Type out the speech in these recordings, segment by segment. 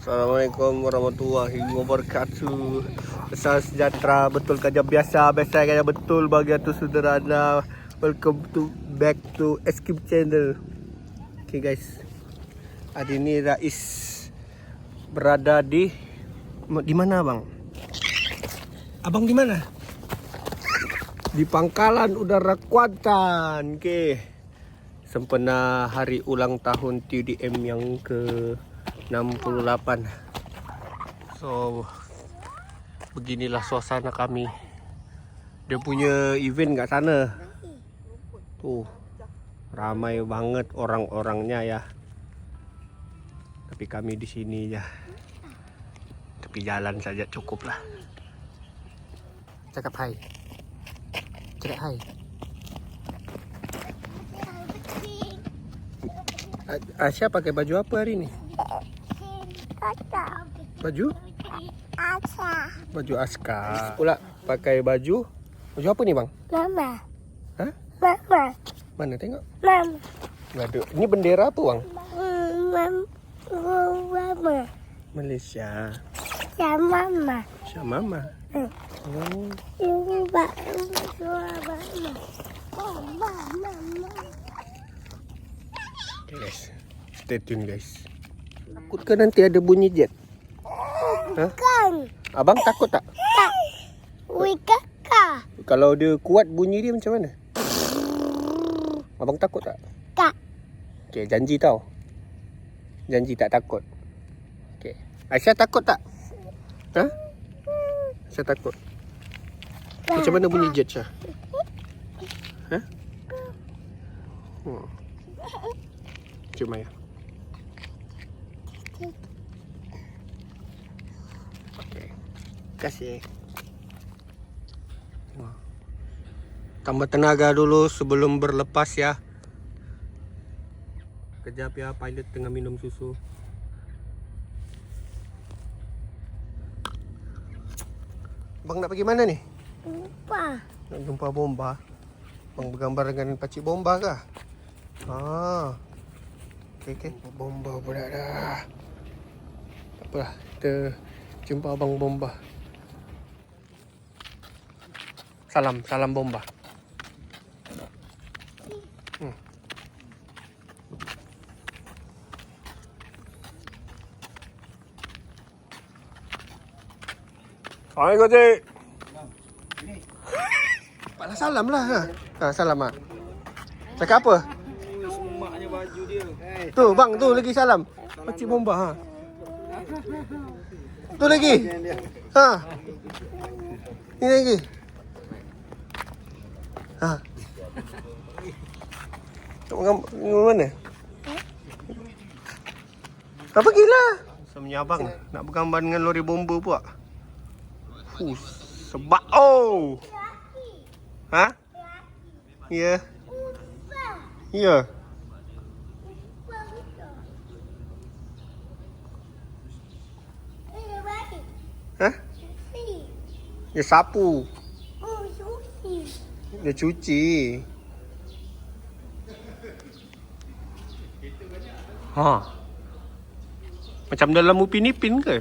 Assalamualaikum warahmatullahi wabarakatuh. Salam sejahtera, betul kerja biasa kerja betul bagi tu sederhana. Welcome to back to Escape Channel. Okay guys, hari ini Rais berada di mana bang? Abang di mana? Di Pangkalan Udara Kuantan. Okay, sempena hari ulang tahun TUDM yang ke 68. So beginilah suasana kami. Dia punya event kat sana. Tuh, ramai banget orang-orangnya ya. Tapi kami di sini ya. Tepi jalan saja cukup lah. Cakap hai. Cakap hai. Aisyah pakai baju apa hari ni? Baju? Aska. Baju Aska. Pula pakai baju apa ni bang? Mama. Hah? Mama. Mana tengok? Mama. Nggak ada. Ini bendera apa bang? Mama. Malaysia. Sama mama. Sama mama. Oh. Mama. Mama. Okay guys, stay tune guys. Takut ke nanti ada bunyi jet? Hah? Kan. Abang takut tak? Tak. Wikaka. Kalau dia kuat bunyi dia macam mana? Abang takut tak? Tak. Okay, janji tau. Janji tak takut. Okay. Aisyah takut tak? Ha? Aisyah takut. Macam mana bunyi jet Syah? Ha? Cuma ya. Okey. Terima kasih. Tambah tenaga dulu sebelum berlepas ya. Kejap ya, pilot tengah minum susu. Bang nak pergi mana ni? Lupa. Nak jumpa bomba. Bang bergambar dengan Pakcik Bomba kah? Okey. Bomba pula dah. Tak apalah, kita jumpa Abang Bomba. Salam Bomba. Assalamualaikum cik. Paklah salam lah. Salam mak. Cakap apa? Semaknya baju dia. Tu bang, tu lagi salam. Pakcik Bomba ha. Tu lagi. Ha. Ni lagi. Ha. Nak mana? Tak pergilah. Semuanya abang nak bergambar dengan lori bomba pula. Sebab Ha? Ya. Ya. Hah? Dia sapu. Dia cuci. Ha. Macam dalam Upin Ipin ke?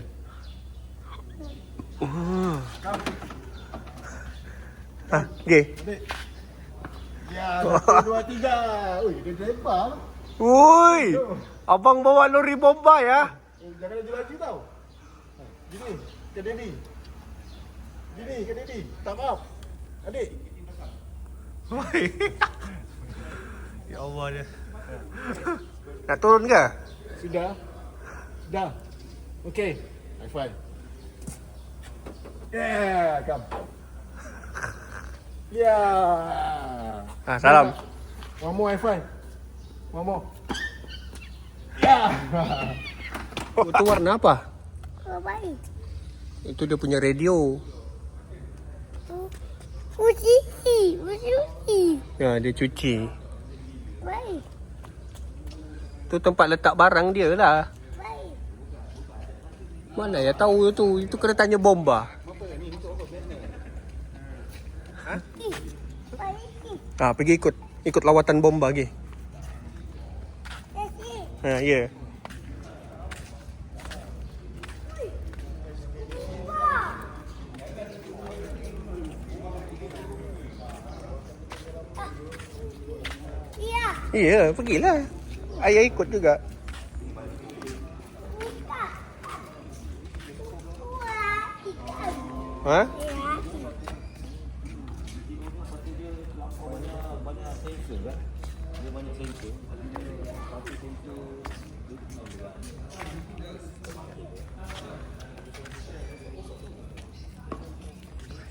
Okey. Ya, 1, 2, 3. Ui, dia lebar. Ui. Abang bawa lori bomba ya. Jangan laju-laju tau. Gini, ke Daddy. Gini, ke Daddy. Tak maaf. Adik. Oi. Ya Allah dia. Nak turun ke? Sudah? Dah. Okey. High five. Yeah, come. Yeah. Salam. One more high five. One more. Yeah. Itu warna apa? Baik. Itu dia punya radio. Uji. Ya, dia cuci. Baik. Tu tempat letak barang dia lah. Baik. Mana ya tahu tu. Itu kena tanya Bomba. Pergi ikut lawatan Bomba lagi. Ya. Ya, pergilah. Ayah ikut juga. Ha?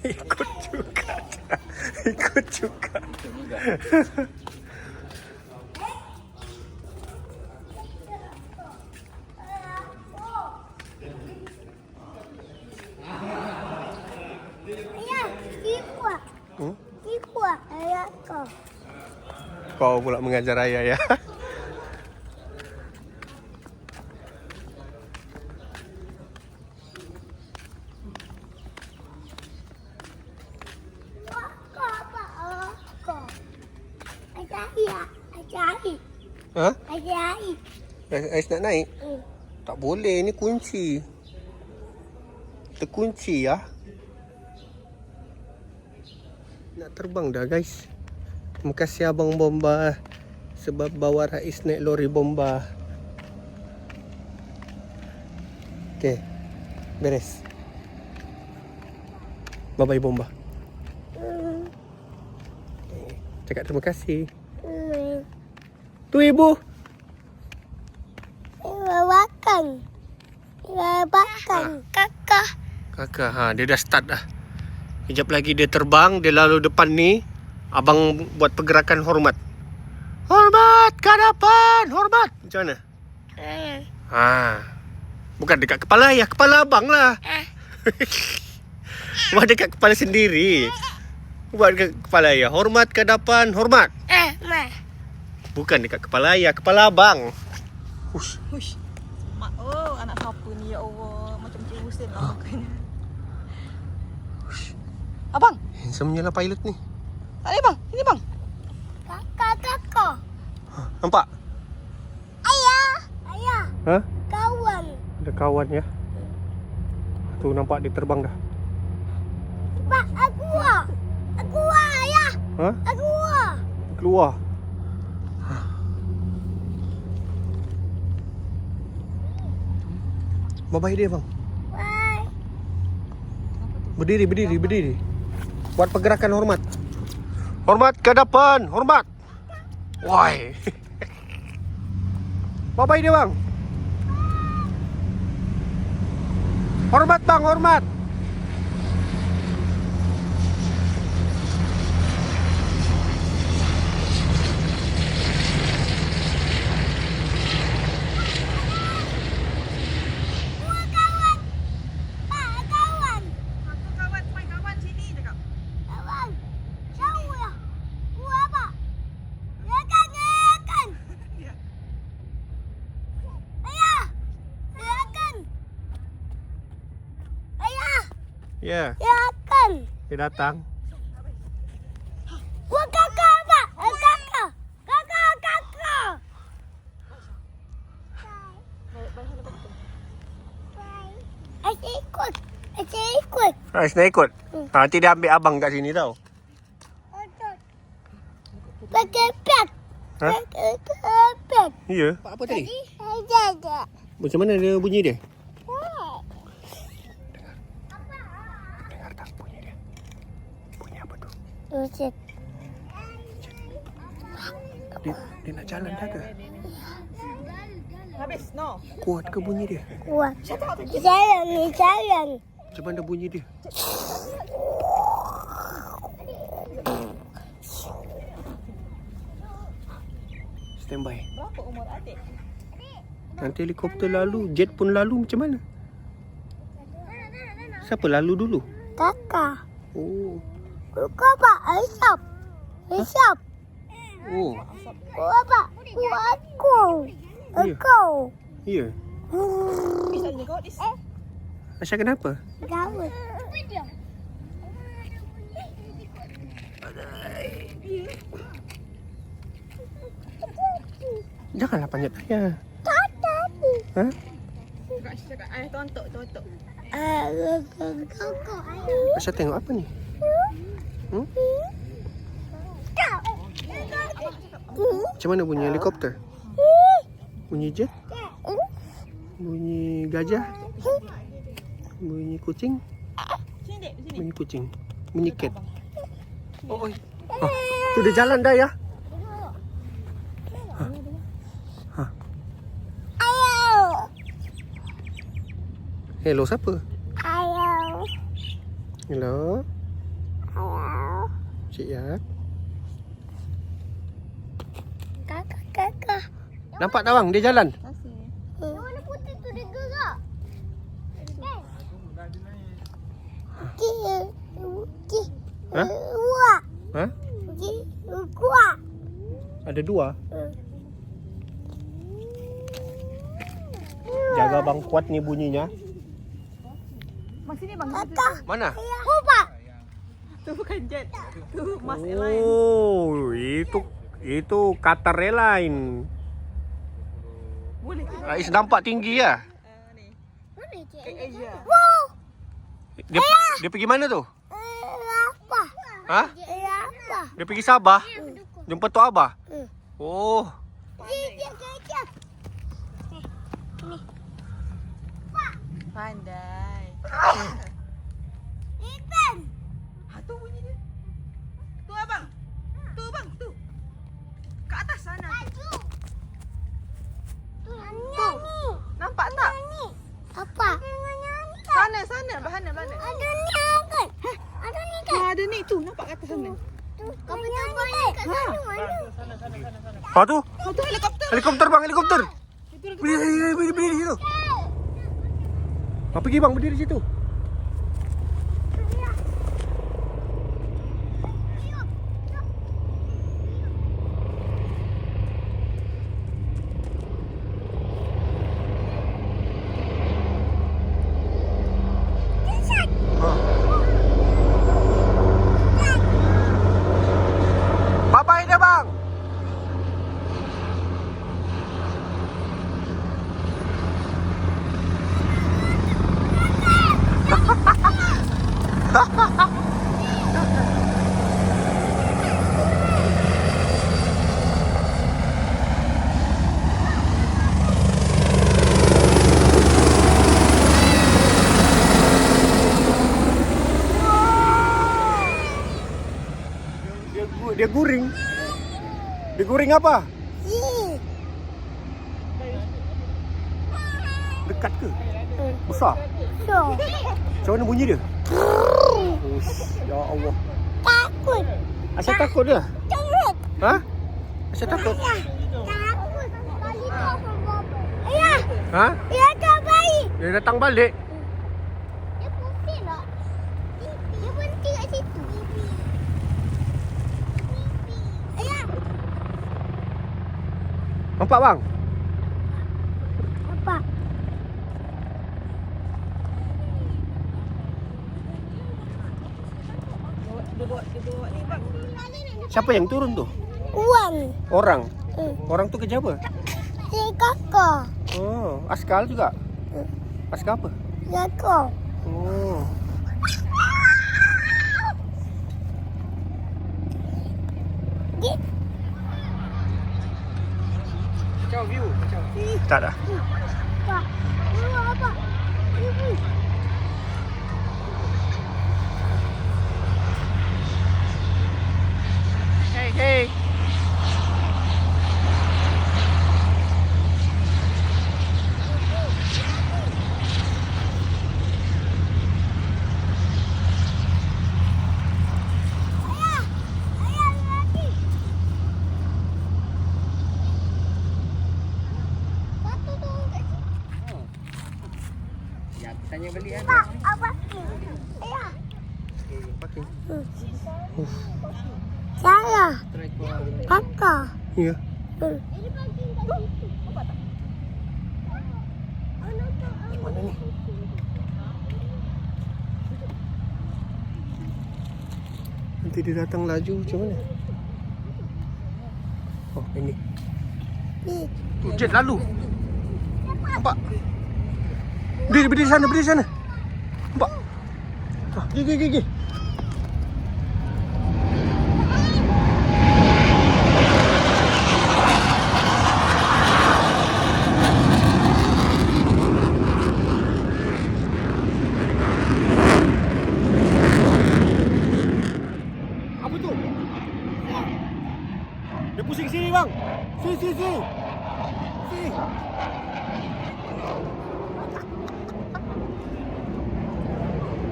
Ikut juga. Ikut juga. Ayah, ikut. Ikut ayah kau. Kau pula mengajar ayah ya. Kau apa? Kau. Ajaib. Ajaib. Ha? Ajaib. Ais nak naik? Tak boleh, ni kunci. Terkunci ya. Nak terbang dah guys. Terima kasih Abang Bomba sebab bawa Rais naik lori bomba. Okey. Beres. Bye-bye Bomba. Okay. Cakap terima kasih. Tu ibu. Makan. Makan. Kakak. Kakak, dia dah start dah. Kejap lagi dia terbang, dia lalu depan ni. Abang buat pergerakan hormat. Hormat ke hadapan, hormat. Macam mana? Bukan dekat kepala ayah, kepala abang lah. Buat dekat kepala sendiri. Buat dekat kepala ayah. Hormat ke hadapan, hormat. Bukan dekat kepala ayah, kepala abang. Hush. Hush. Mak, oh, anak siapa ni ya Allah. Macam Cik Hussein lah makan. Abang, Handsome-nya lah pilot ni. tak boleh bang. Sini bang. Kakak. Nampak? Ayah. Ayah. Ha? Kawan. Ada kawan ya. Tu nampak dia terbang dah. Pak, aku. Aku ayah. Ha? Aku. Keluar. Bye-bye dia bang. Bye. Berdiri. Buat pergerakan hormat. Hormat ke depan, hormat. Woi. Bye-bye dia bang. Hormat bang, hormat. Kawan. Kawan, main kawan sini cakap. Kawan. Jauh ya. Gua apa? Silakan. Ya. Ayah. Silakan. Ayah. Ya, Silakan. dia datang. Gua kakak apa? Kakak. Asyik ikut. Rais nak ikut. Nanti dia ambil abang kat sini tau. Pakai pet. Ha? Pakai pet. Ya. Apa tadi? Ada. Macam mana dia bunyi dia? Dengar tak bunyi dia? Bunyi apa tu? Ucap. Dia nak jalan dah ke? Habis, no. Kuat ke bunyi dia? Kuat. Jalan. Macam mana bunyi dia? Standby. Berapa umur adik? Nanti helikopter lalu, jet pun lalu macam mana? Siapa lalu dulu? Kakak. Oh. Kau apa? Asap. Oh. Kau apa? Aku. Ya. Kau. Ya. Bisa ni kau dis. Asya kenapa? Gawat. Janganlah panjat ayah. Tadi. Ha? Cakap ayah tontok. Kau. Asya tengok apa ni? Hmm? Macam mana bunyi helikopter? Bunyi jet? Bunyi gajah? Bunyi kucing? Sini dek, sini. Bunyi kucing. Bunyi cat. Oh, oi. Tu dia jalan dah ya. Hello siapa? Hello. Cik Yak. Kakak. Nampak tak bang? Dia jalan. Kasih. Yang warna putih tu dia gerak. Ha? Kuat. Ha? Kuat. Ada dua. Jaga bang kuat ni bunyinya. Mas sini bang. Kakak. Mana? Kuat. Tu bukan jet. Tu Mas Airline. Oh, itu Qatar Airline. Boleh ke? Ais nampak tinggi ya. Ni. Mana cik? Asia. Wow. Dia pergi mana tu? Apa? Ha? Apa? Dia pergi Sabah. Jumpa Tok Abah. Oh, Pandai. Ikan. Ha tu bunyi dia. Tu abang. Tu bang, tu. Kat atas sana. Tu. Nyanyi. Nampak tak? Apa? Sana, bahana. Ada ni kan? Ada ni kan? Ha, ada ni tu, nampak kat atas sana. Kau betul balik kat sana mana? apa tu? Ha tu helikopter. Helikopter bang, helikopter. Itu lagi. Berdiri di situ. Pergi bang, berdiri di situ. Bye-bye dia bang. Dia guring. Dia guring apa? Dekat ke? Besar? So. Macam mana bunyi dia? Ya Allah. Takut. Asal takut dia? Takut. Ha? Asal takut? Takut. Kali kau apa? Ayah. Ha? Ya tak baik. Dia datang balik. Dia putih tak? Dia berhenti kat situ. Ayah. Nampak bang? Apa? Dia bawa ni bang. Siapa yang turun tu? Uang. Orang. Orang tu kerja apa? Si kakak. Oh, askar juga. Askar apa? Kakak. Oh. Macam view, macam. Tak dah. Apa? Apa? Ibu. Hey. Ayah lagi. Satu turun kat situ. Ya, tanya balik kan. Pak, apa? Ayah. Parking. Saya. Kakak. Ya. Ini parking kat situ. Apa tak? Mana ni? Nanti dia datang laju macam mana? Oh, ini. Tu jet lalu. Nampak? Berdiri sana, Nampak? Pergi. Si.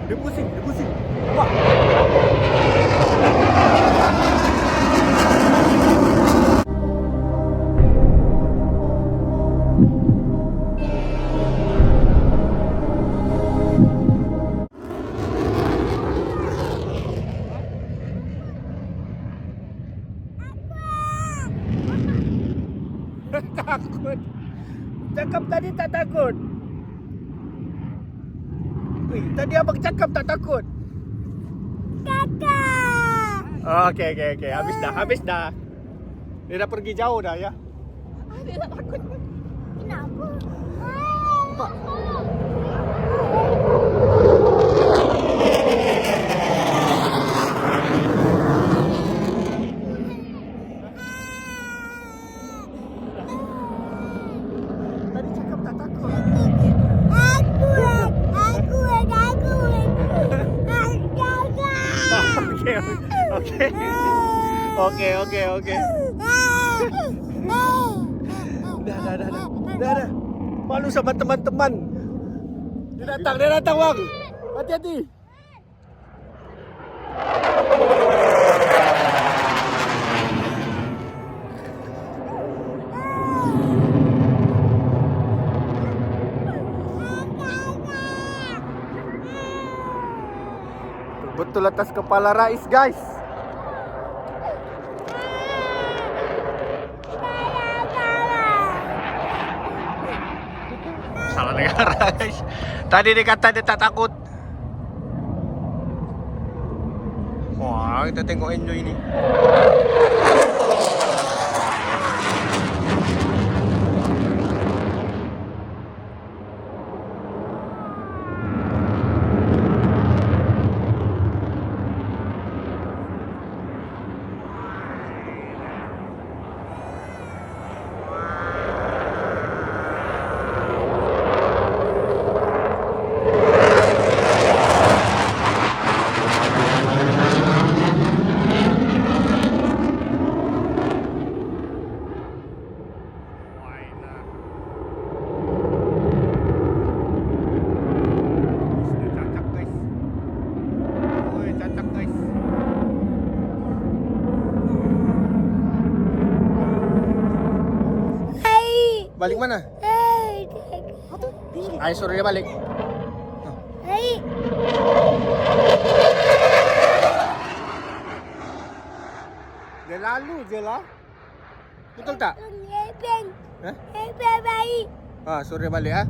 Dia pusing, dia pusing. Wah. Takut. Cakap tadi tak takut. Wih, tadi abang cakap tak takut. Kakak. Okey. Habis dah. Dia dah pergi jauh dah ya. Dia tak takut. Kenapa? Pak. Tadi cakap tak takut. Okey. Dah. Malu sama teman-teman. Dia datang bang. Hati-hati. Betul atas kepala Rais guys. Salah dengar Rais. Tadi dia kata dia tak takut. Wah, kita tengok enjoy ni. Balik mana? Ay, suruh dia balik. Dia lalu je lah. Betul tak? Ha? Ha, suruh dia balik ha?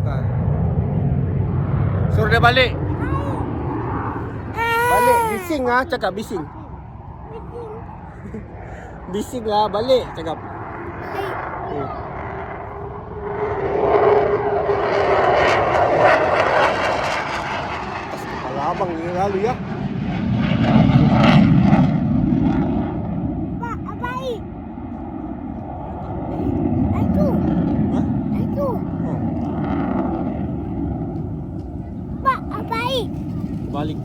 Ha. Suruh dia balik. Balik, bising ah, cakap bising. Bising lah, balik cakap. Kepala abang ni lalu ya. Pak, abai. Aku. Ha? Aku. Oh. Pak, abai. Balik.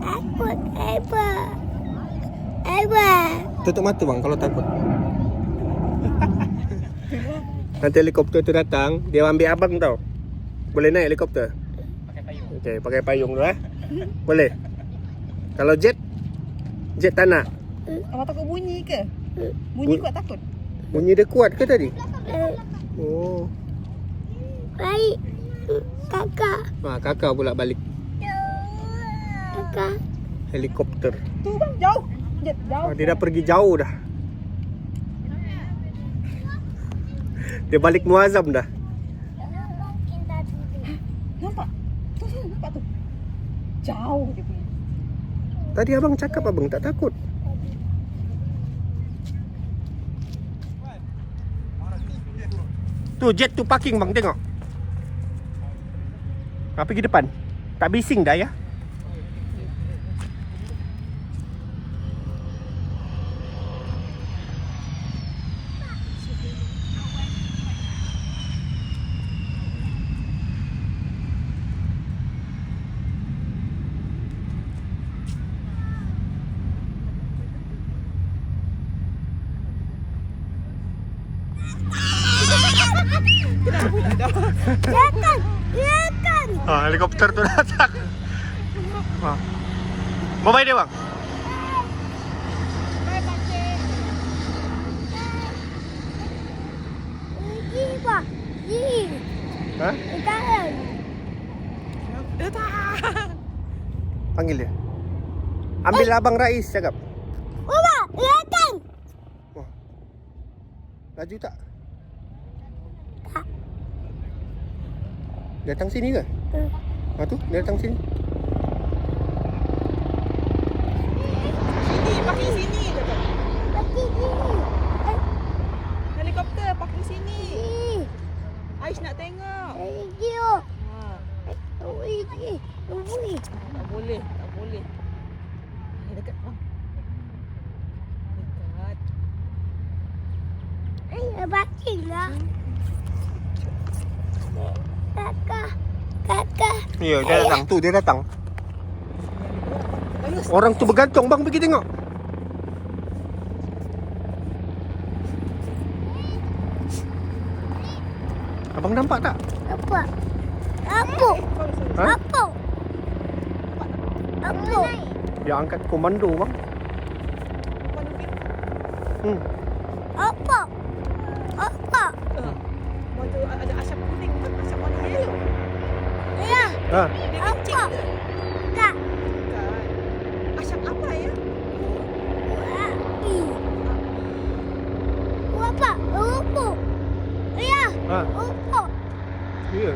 Takut apa? Apa? Tutup mata bang kalau takut. Nanti helikopter tu datang, dia ambil abang tau. Boleh naik helikopter? Pakai payung. Okey, pakai payung tu eh. Boleh. Kalau jet tak nak. Awak takut bunyi ke? Bunyi kuat takut? Bunyi dia kuat ke tadi? Oh. Baik. Kakak. Ha, kakak pula balik Kakak. helikopter. Tu bang, jauh. Jet, jauh. Dia dah pergi jauh dah. Dia balik Muazzam dah. Mungkin tadi. Nampak? Tu, nampak tu. Jauh dia punya. Tadi abang cakap abang tak takut. Tu jet tu parking bang, tengok. Pergi depan. Tak bising dah ya. Kenapa pula dah? Jangan. Jangan. Helikopter tu datang. Bye-bye dia bang. Bye, pakcik. Ini pak. Ini. Ha? Jangan. Datang. Panggil dia. Ambil abang Rais cakap. Bapa, datang. Wah. Laju tak? Tak. Datang sini ke? Tu, dia datang sini. Sini, parking sini. Kata. Pergi sini. Helikopter parking sini. Ini. Aish nak tengok. Video. Ha. Ini. Ini. Tak boleh, tak boleh. Dekat bang. Dekat. Ayah baking lah. Kakak. Kakak. Ya, dia datang. Tu, dia datang. Bagus. Orang tu bergantung bang, pergi tengok. Abang nampak tak? Apa? Apa? Ha? Apa? Apa? Dia angkat komando bang. Apa? Apa? Waktu ada asap kuning tu, asap warna yellow. Ya. Ha. Dia Apa? kencing ke? Kak. Bukan. Asap apa ya? Api. Apa? Apa? Ya. Ha. Apa? Ya.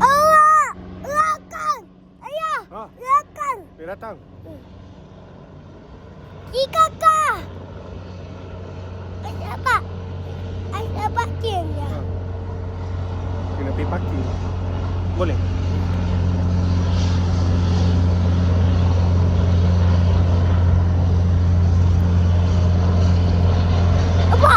Allah. Lakan. Ayah. Ha. Lakan. Dia datang. Di kakak. Ayah apa? Ayah baking ya. Ha. Kena pergi parking. Boleh? Apa?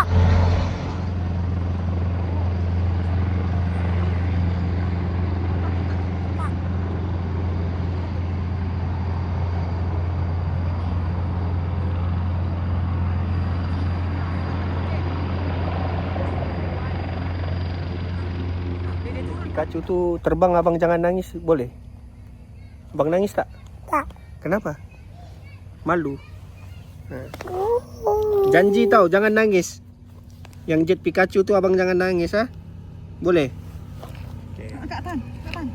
Pikachu tu terbang, abang jangan nangis, boleh? Abang nangis tak? Tak. Kenapa? Malu. Ha. Janji tau, jangan nangis. Yang jet Pikachu tu abang jangan nangis, ha? Boleh? Kat Tan, kat Tan.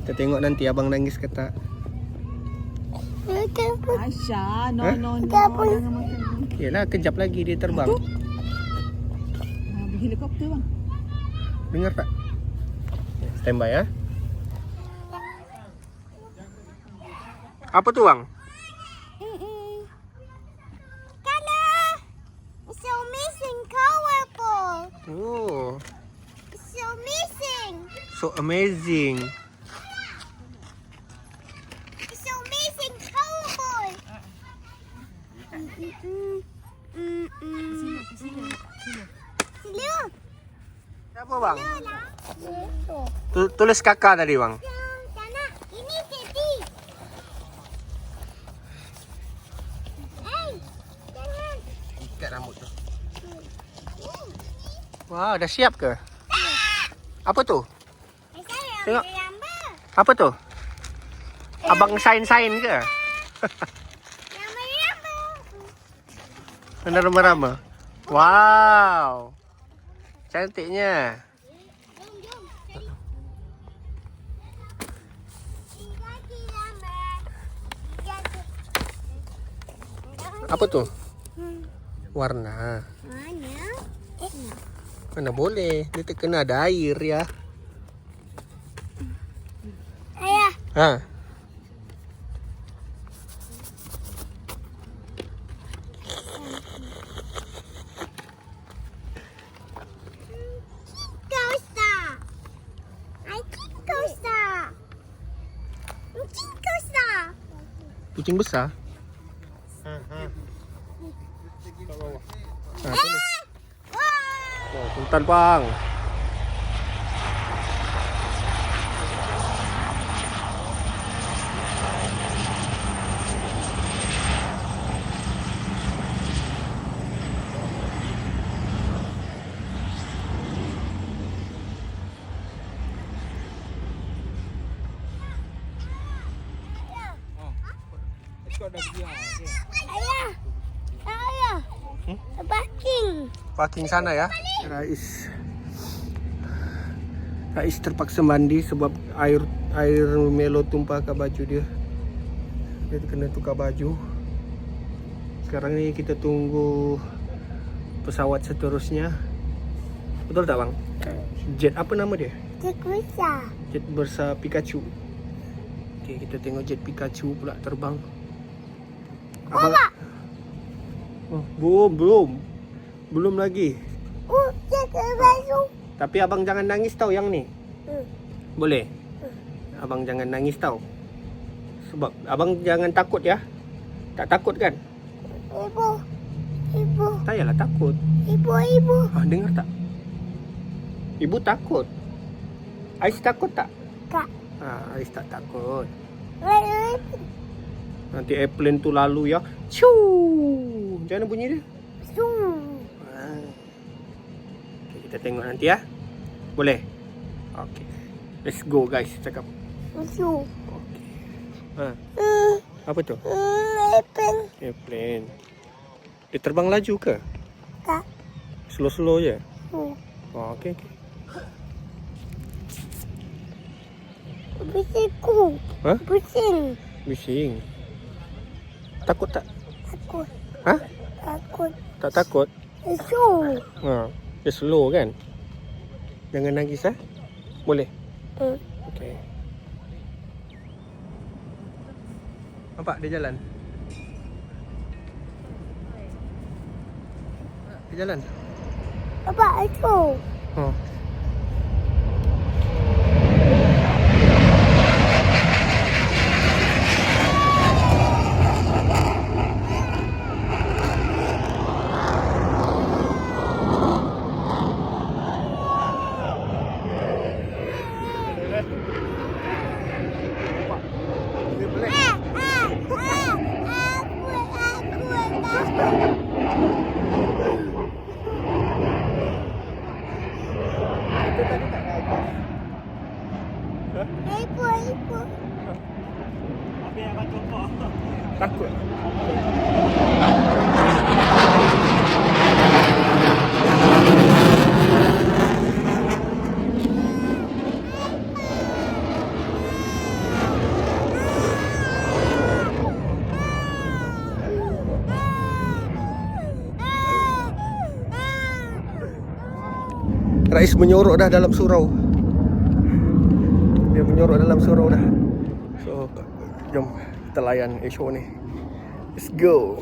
Kita tengok nanti abang nangis ke tak. Aisyah, no. Kenapa? Jangan makan. Yelah, kejap lagi dia terbang. Helikopter bang. Dengar tak? Standby, ya. Apa tu bang? Color. It's so missing colorful. Oh, It's so missing. so amazing. It's so missing colorful. Sila. Apa bang? Sila. Tulis kakak tadi bang. Sana. Ini Teddy. Hey. Jangan. Ikat rambut tu. Wah, dah siap ke? Apa tu? Saya Tengok. ambil gambar. Apa tu? Abang sain-sain ke? Gambar-gambar. Anda rama-rama. Wow. Cantiknya. Jom, jom. Lagi gambar. Apa tu? Warna. Mana? Mana boleh. Dia terkena ada air ya. Ayah. Ha. Coaster. I think coaster. Mungkin coaster. Kucing besar. Ha, tulis. Wah. Oh, Sultan bang. Ayah. Ayah. Parking. Parking sana ya. Rais terpaksa mandi sebab air Melo tumpah ke baju dia. Dia kena tukar baju. Sekarang ni kita tunggu pesawat seterusnya. Betul tak bang? Jet apa nama dia? Cekusa. Jet Versa Pikachu. Okey, kita tengok jet Pikachu pula terbang. Abang? Belum lagi. Cekul baju. Tapi abang jangan nangis tau yang ni. Boleh? Abang jangan nangis tau. Sebab abang jangan takut ya. Tak takut kan? Ibu. Ibu. Tak payahlah takut. Ibu. Dengar tak? Ibu takut. Ais takut tak? Kak. Ais tak takut. Nanti airplane tu lalu ya. Ciu. Macam mana bunyi dia? Okay, kita tengok nanti ya. Boleh? Okay. Let's go guys. Cakap. Okay. Apa tu? Airplane. Dia terbang laju ke? Tak. Slow-slow je? Okay. Bisingku. Bising. Bising. Takut tak? Takut. Takut. Tak takut? Dia slow kan? Jangan nangis Boleh? Okay. Nampak dia jalan? Dia jalan? Apa itu? Ibu. Takut? Rais menyorok dah dalam surau. Dia menyorok dalam surau dah. So, jom kita layan Esho ni. Let's go.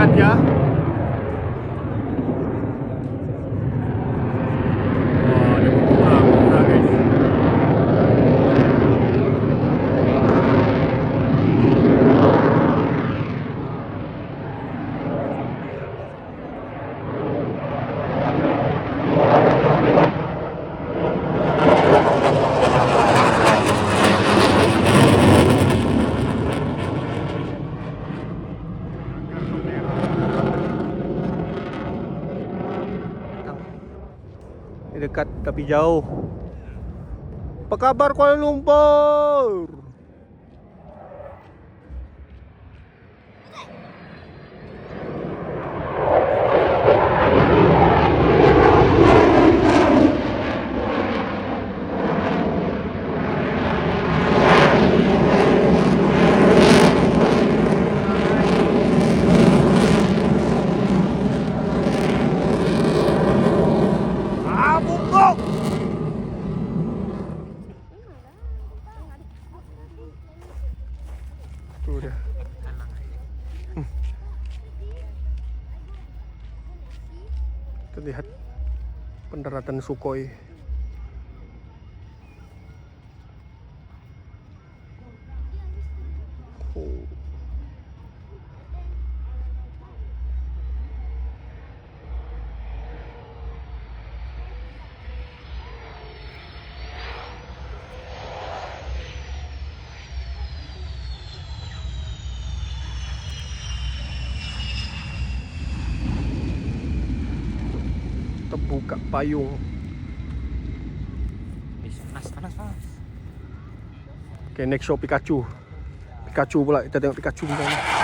dekat ya. Wah, dia berkura guys. Ini dekat tapi jauh. Apa kabar Kuala Lumpur? Tuh dia. Terlihat pendaratan Sukhoi. Oh. Buka payung. Panas. Okay, next show Pikachu. Pikachu pula, kita tengok Pikachu macam mana.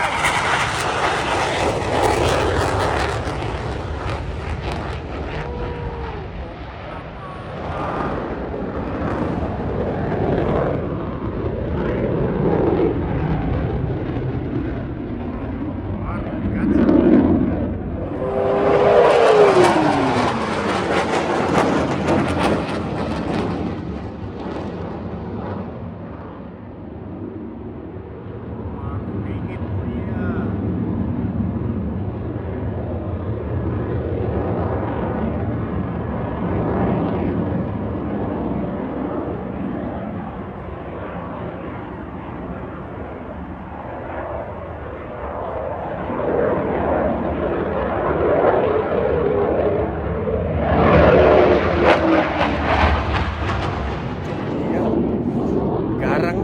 Garang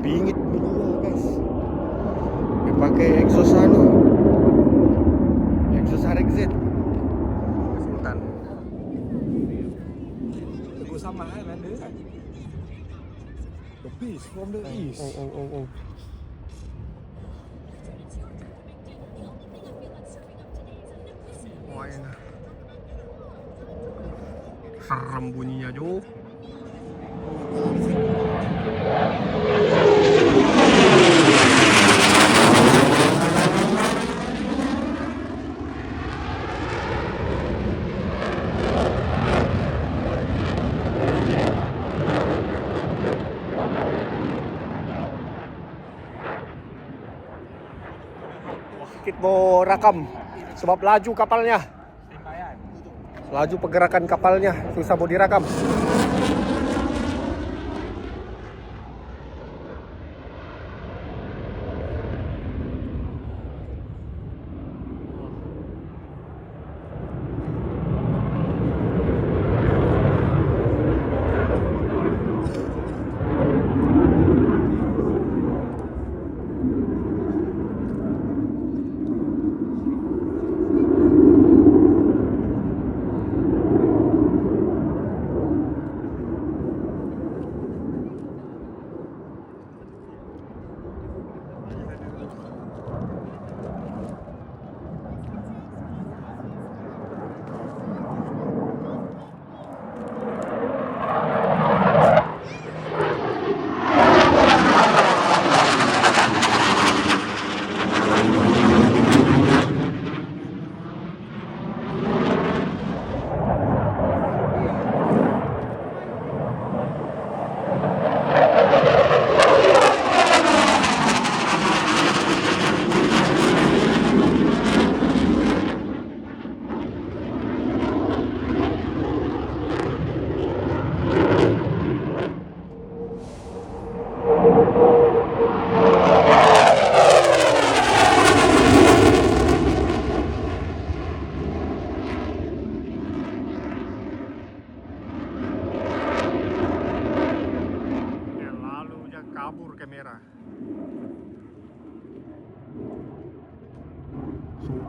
bingit begini guys. Dia pakai exhaust RX-Z Sultan. Go sama Highlander kan? The Beast from the East. Oh. Wah, enak. Serem bunyinya Jo. Kita mau rakam sebab laju kapalnya. Laju pergerakan kapalnya susah mau direkam.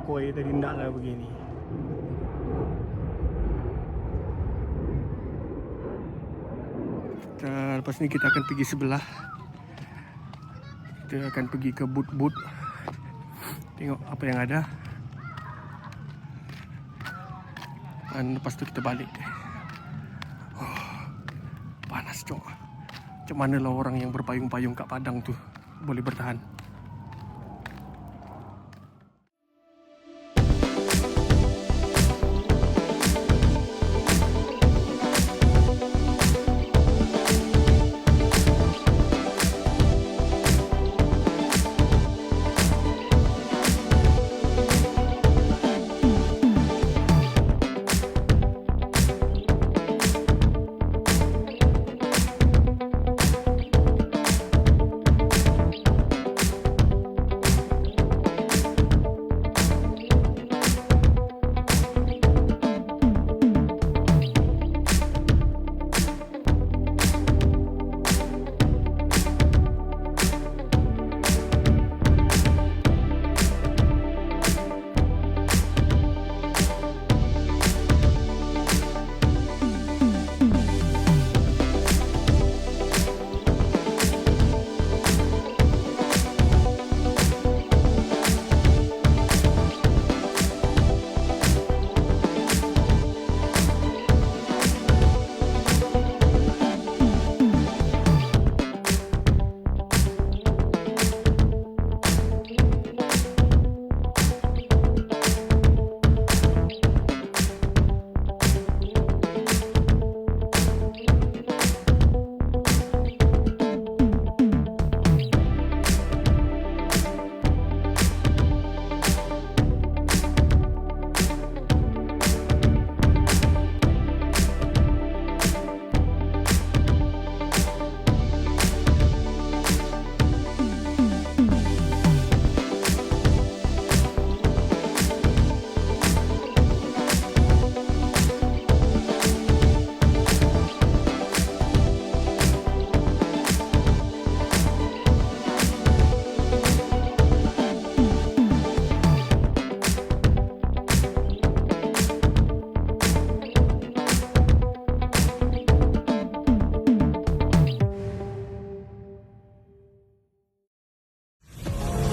koi tadi naklah begini. Lepas ni kita akan pergi sebelah. Kita akan pergi ke but-but. Tengok apa yang ada. Dan lepas tu kita balik. Panas cok. Macam manalah orang yang berpayung-payung kat padang tu boleh bertahan.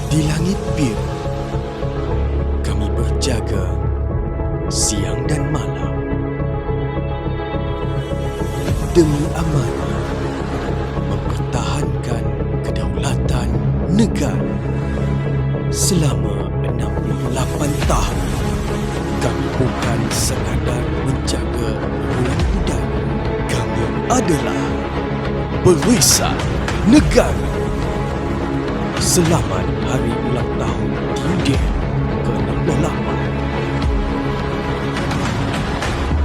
Di langit biru, kami berjaga siang dan malam demi amanah mempertahankan kedaulatan negara. Selama 68 tahun, kami bukan sekadar menjaga bulan udara. Kami adalah perisai negara. Selamat Hari Ulang Tahun TUDN ke-68.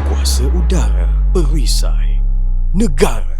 Kuasa Udara Perisai Negara.